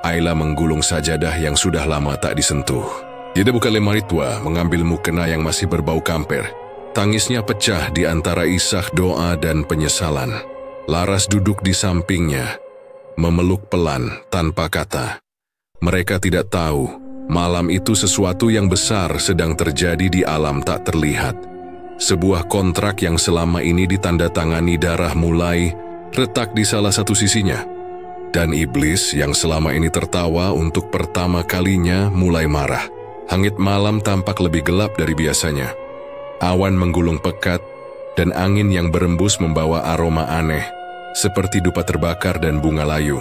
Ayla menggulung sajadah yang sudah lama tak disentuh. Dia buka lemari tua, mengambil mukena yang masih berbau kamper. Tangisnya pecah di antara isak doa dan penyesalan. Laras duduk di sampingnya, memeluk pelan tanpa kata. Mereka tidak tahu, malam itu sesuatu yang besar sedang terjadi di alam tak terlihat. Sebuah kontrak yang selama ini ditandatangani darah mulai retak di salah satu sisinya. Dan iblis yang selama ini tertawa untuk pertama kalinya mulai marah. Langit malam tampak lebih gelap dari biasanya. Awan menggulung pekat dan angin yang berembus membawa aroma aneh, seperti dupa terbakar dan bunga layu.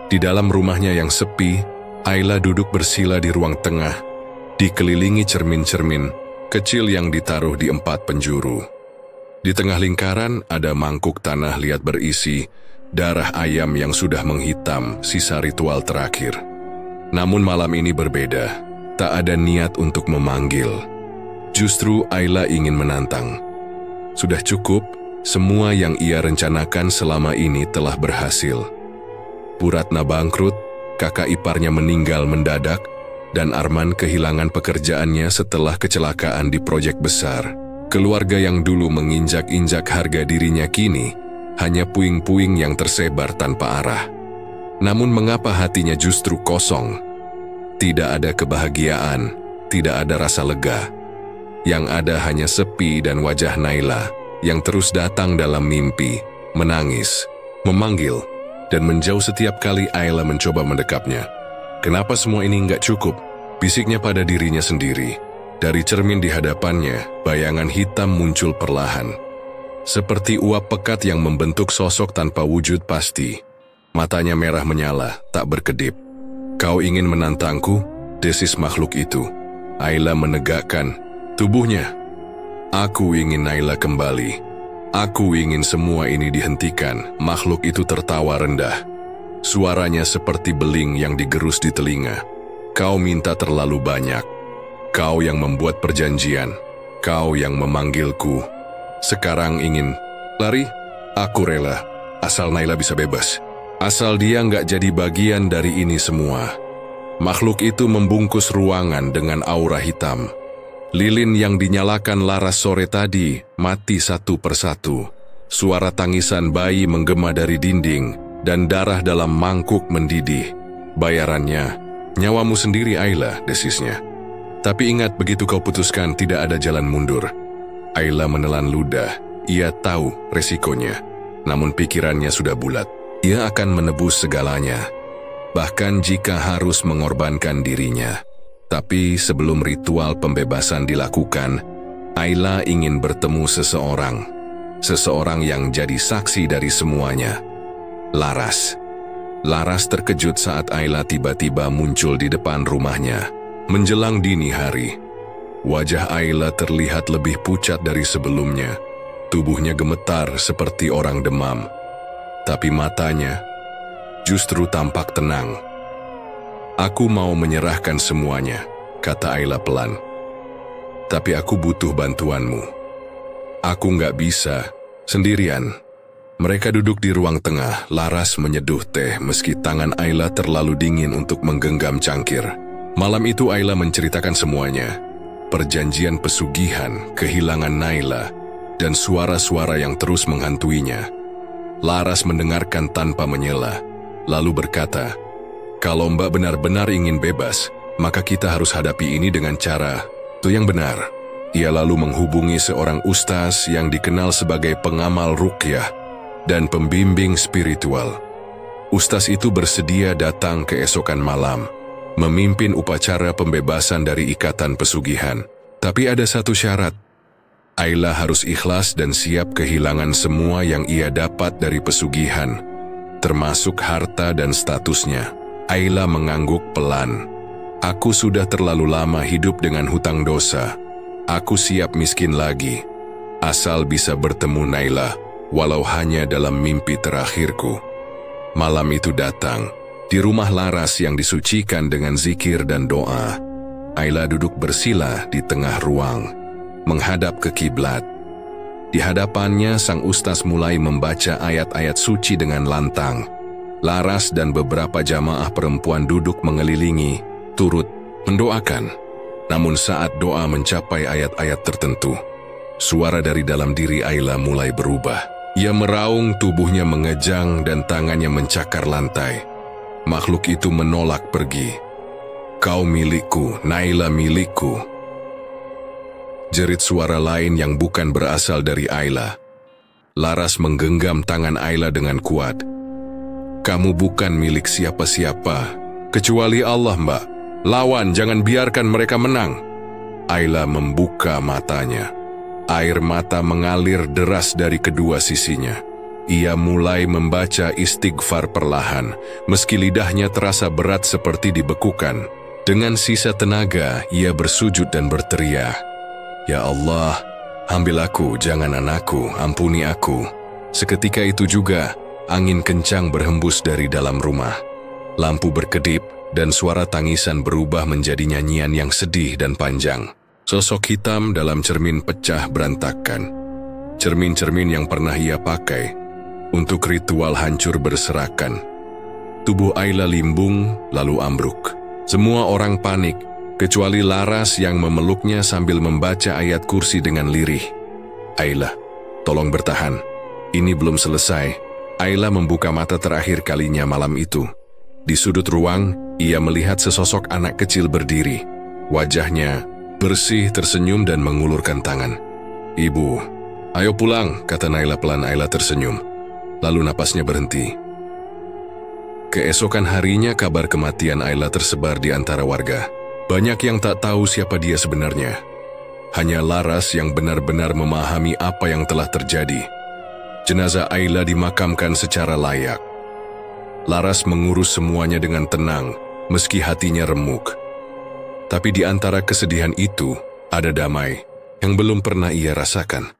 Di dalam rumahnya yang sepi, Ayla duduk bersila di ruang tengah, dikelilingi cermin-cermin kecil yang ditaruh di 4 penjuru. Di tengah lingkaran ada mangkuk tanah liat berisi darah ayam yang sudah menghitam, sisa ritual terakhir. Namun malam ini berbeda, tak ada niat untuk memanggil. Justru Ayla ingin menantang. Sudah cukup, semua yang ia rencanakan selama ini telah berhasil. Bu Ratna bangkrut, kakak iparnya meninggal mendadak, dan Arman kehilangan pekerjaannya setelah kecelakaan di proyek besar. Keluarga yang dulu menginjak-injak harga dirinya kini hanya puing-puing yang tersebar tanpa arah. Namun mengapa hatinya justru kosong? Tidak ada kebahagiaan, tidak ada rasa lega. Yang ada hanya sepi dan wajah Naila yang terus datang dalam mimpi, menangis, memanggil, dan menjauh setiap kali Ayla mencoba mendekapnya. Kenapa semua ini nggak cukup? Bisiknya pada dirinya sendiri. Dari cermin di hadapannya, bayangan hitam muncul perlahan. Seperti uap pekat yang membentuk sosok tanpa wujud pasti. Matanya merah menyala, tak berkedip. Kau ingin menantangku? Desis makhluk itu. Ayla menegakkan tubuhnya. Aku ingin Naila kembali. Aku ingin semua ini dihentikan. Makhluk itu tertawa rendah. Suaranya seperti beling yang digerus di telinga. Kau minta terlalu banyak. Kau yang membuat perjanjian. Kau yang memanggilku. Sekarang ingin lari? Aku rela. Asal Naila bisa bebas. Asal dia nggak jadi bagian dari ini semua. Makhluk itu membungkus ruangan dengan aura hitam. Lilin yang dinyalakan Laras sore tadi mati satu persatu. Suara tangisan bayi menggema dari dinding dan darah dalam mangkuk mendidih. Bayarannya, nyawamu sendiri Ayla, desisnya. Tapi ingat, begitu kau putuskan tidak ada jalan mundur. Ayla menelan ludah. Ia tahu resikonya. Namun pikirannya sudah bulat. Ia akan menebus segalanya. Bahkan jika harus mengorbankan dirinya. Tapi sebelum ritual pembebasan dilakukan, Ayla ingin bertemu seseorang. Seseorang yang jadi saksi dari semuanya. Laras. Laras terkejut saat Ayla tiba-tiba muncul di depan rumahnya. Menjelang dini hari. Wajah Ayla terlihat lebih pucat dari sebelumnya. Tubuhnya gemetar seperti orang demam. Tapi matanya justru tampak tenang. Aku mau menyerahkan semuanya, kata Ayla pelan. Tapi aku butuh bantuanmu. Aku nggak bisa, sendirian. Mereka duduk di ruang tengah, Laras menyeduh teh meski tangan Ayla terlalu dingin untuk menggenggam cangkir. Malam itu Ayla menceritakan semuanya. Perjanjian pesugihan, kehilangan Naila, dan suara-suara yang terus menghantuinya. Laras mendengarkan tanpa menyela, lalu berkata, kalau Mbak benar-benar ingin bebas, maka kita harus hadapi ini dengan cara itu yang benar. Ia lalu menghubungi seorang ustaz yang dikenal sebagai pengamal ruqyah dan pembimbing spiritual. Ustaz itu bersedia datang keesokan malam, memimpin upacara pembebasan dari ikatan pesugihan. Tapi ada satu syarat. Ayla harus ikhlas dan siap kehilangan semua yang ia dapat dari pesugihan, termasuk harta dan statusnya. Ayla mengangguk pelan. Aku sudah terlalu lama hidup dengan hutang dosa. Aku siap miskin lagi, asal bisa bertemu Naila, walau hanya dalam mimpi terakhirku. Malam itu datang, di rumah Laras yang disucikan dengan zikir dan doa. Ayla duduk bersila di tengah ruang, menghadap ke kiblat. Di hadapannya sang ustaz mulai membaca ayat-ayat suci dengan lantang. Laras dan beberapa jamaah perempuan duduk mengelilingi, turut mendoakan. Namun saat doa mencapai ayat-ayat tertentu, suara dari dalam diri Ayla mulai berubah. Ia meraung, tubuhnya mengejang dan tangannya mencakar lantai. Makhluk itu menolak pergi. Kau milikku, Naila milikku. Jerit suara lain yang bukan berasal dari Ayla. Laras menggenggam tangan Ayla dengan kuat. Kamu bukan milik siapa-siapa, kecuali Allah, Mbak. Lawan, jangan biarkan mereka menang. Ayla membuka matanya. Air mata mengalir deras dari kedua sisinya. Ia mulai membaca istighfar perlahan, meski lidahnya terasa berat seperti dibekukan. Dengan sisa tenaga, ia bersujud dan berteriak, Ya Allah, ambil aku, jangan anakku, ampuni aku. Seketika itu juga, angin kencang berhembus dari dalam rumah. Lampu berkedip, dan suara tangisan berubah menjadi nyanyian yang sedih dan panjang. Sosok hitam dalam cermin pecah berantakan. Cermin-cermin yang pernah ia pakai untuk ritual hancur berserakan. Tubuh Ayla limbung, lalu ambruk. Semua orang panik, kecuali Laras yang memeluknya sambil membaca ayat kursi dengan lirih. Ayla, tolong bertahan. Ini belum selesai. Ayla membuka mata terakhir kalinya malam itu. Di sudut ruang, ia melihat sesosok anak kecil berdiri. Wajahnya bersih, tersenyum dan mengulurkan tangan. "Ibu, ayo pulang," kata Naila pelan. Ayla tersenyum, lalu napasnya berhenti. Keesokan harinya kabar kematian Ayla tersebar di antara warga. Banyak yang tak tahu siapa dia sebenarnya. Hanya Laras yang benar-benar memahami apa yang telah terjadi. Jenazah Ayla dimakamkan secara layak. Laras mengurus semuanya dengan tenang, meski hatinya remuk. Tapi di antara kesedihan itu, ada damai yang belum pernah ia rasakan.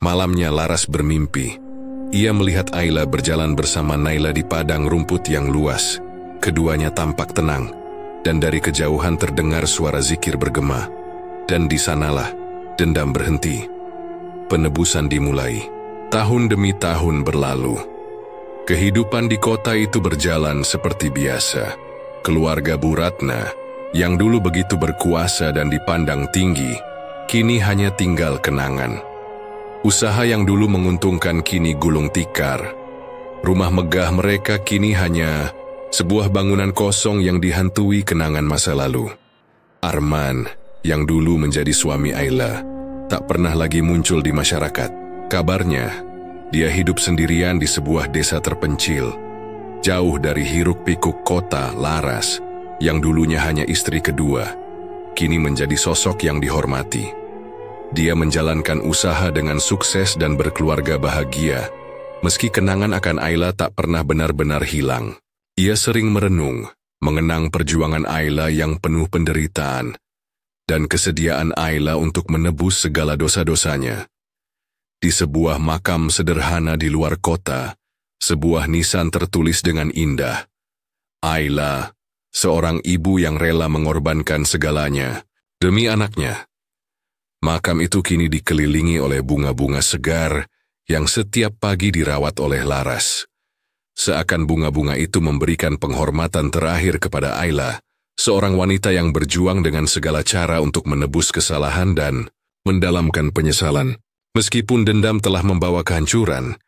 Malamnya Laras bermimpi. Ia melihat Ayla berjalan bersama Naila di padang rumput yang luas. Keduanya tampak tenang, dan dari kejauhan terdengar suara zikir bergema. Dan di sanalah dendam berhenti. Penebusan dimulai. Tahun demi tahun berlalu. Kehidupan di kota itu berjalan seperti biasa. Keluarga Bu Ratna, yang dulu begitu berkuasa dan dipandang tinggi, kini hanya tinggal kenangan. Usaha yang dulu menguntungkan kini gulung tikar. Rumah megah mereka kini hanya sebuah bangunan kosong yang dihantui kenangan masa lalu. Arman, yang dulu menjadi suami Ayla, tak pernah lagi muncul di masyarakat. Kabarnya, dia hidup sendirian di sebuah desa terpencil, jauh dari hiruk-pikuk kota Laras, yang dulunya hanya istri kedua, kini menjadi sosok yang dihormati. Dia menjalankan usaha dengan sukses dan berkeluarga bahagia, meski kenangan akan Ayla tak pernah benar-benar hilang. Ia sering merenung, mengenang perjuangan Ayla yang penuh penderitaan, dan kesediaan Ayla untuk menebus segala dosa-dosanya. Di sebuah makam sederhana di luar kota, sebuah nisan tertulis dengan indah. Ayla, seorang ibu yang rela mengorbankan segalanya demi anaknya. Makam itu kini dikelilingi oleh bunga-bunga segar yang setiap pagi dirawat oleh Laras. Seakan bunga-bunga itu memberikan penghormatan terakhir kepada Ayla, seorang wanita yang berjuang dengan segala cara untuk menebus kesalahan dan mendalamkan penyesalan. Meskipun dendam telah membawa kehancuran,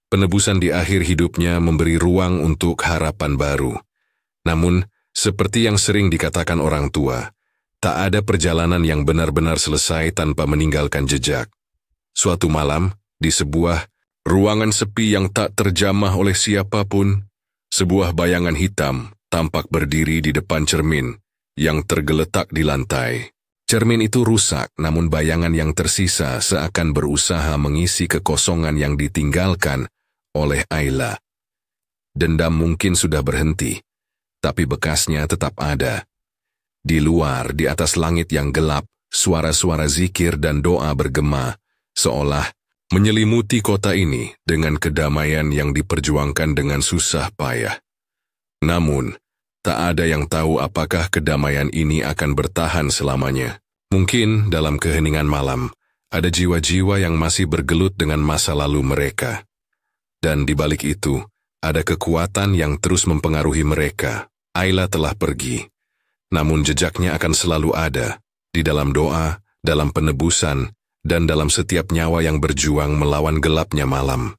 penebusan di akhir hidupnya memberi ruang untuk harapan baru. Namun, seperti yang sering dikatakan orang tua, tak ada perjalanan yang benar-benar selesai tanpa meninggalkan jejak. Suatu malam, di sebuah ruangan sepi yang tak terjamah oleh siapapun, sebuah bayangan hitam tampak berdiri di depan cermin yang tergeletak di lantai. Cermin itu rusak, namun bayangan yang tersisa seakan berusaha mengisi kekosongan yang ditinggalkan oleh Ayla. Dendam mungkin sudah berhenti, tapi bekasnya tetap ada. Di luar, di atas langit yang gelap, suara-suara zikir dan doa bergema, seolah menyelimuti kota ini dengan kedamaian yang diperjuangkan dengan susah payah. Namun, tak ada yang tahu apakah kedamaian ini akan bertahan selamanya. Mungkin dalam keheningan malam, ada jiwa-jiwa yang masih bergelut dengan masa lalu mereka. Dan di balik itu, ada kekuatan yang terus mempengaruhi mereka. Ayla telah pergi, namun jejaknya akan selalu ada, di dalam doa, dalam penebusan, dan dalam setiap nyawa yang berjuang melawan gelapnya malam.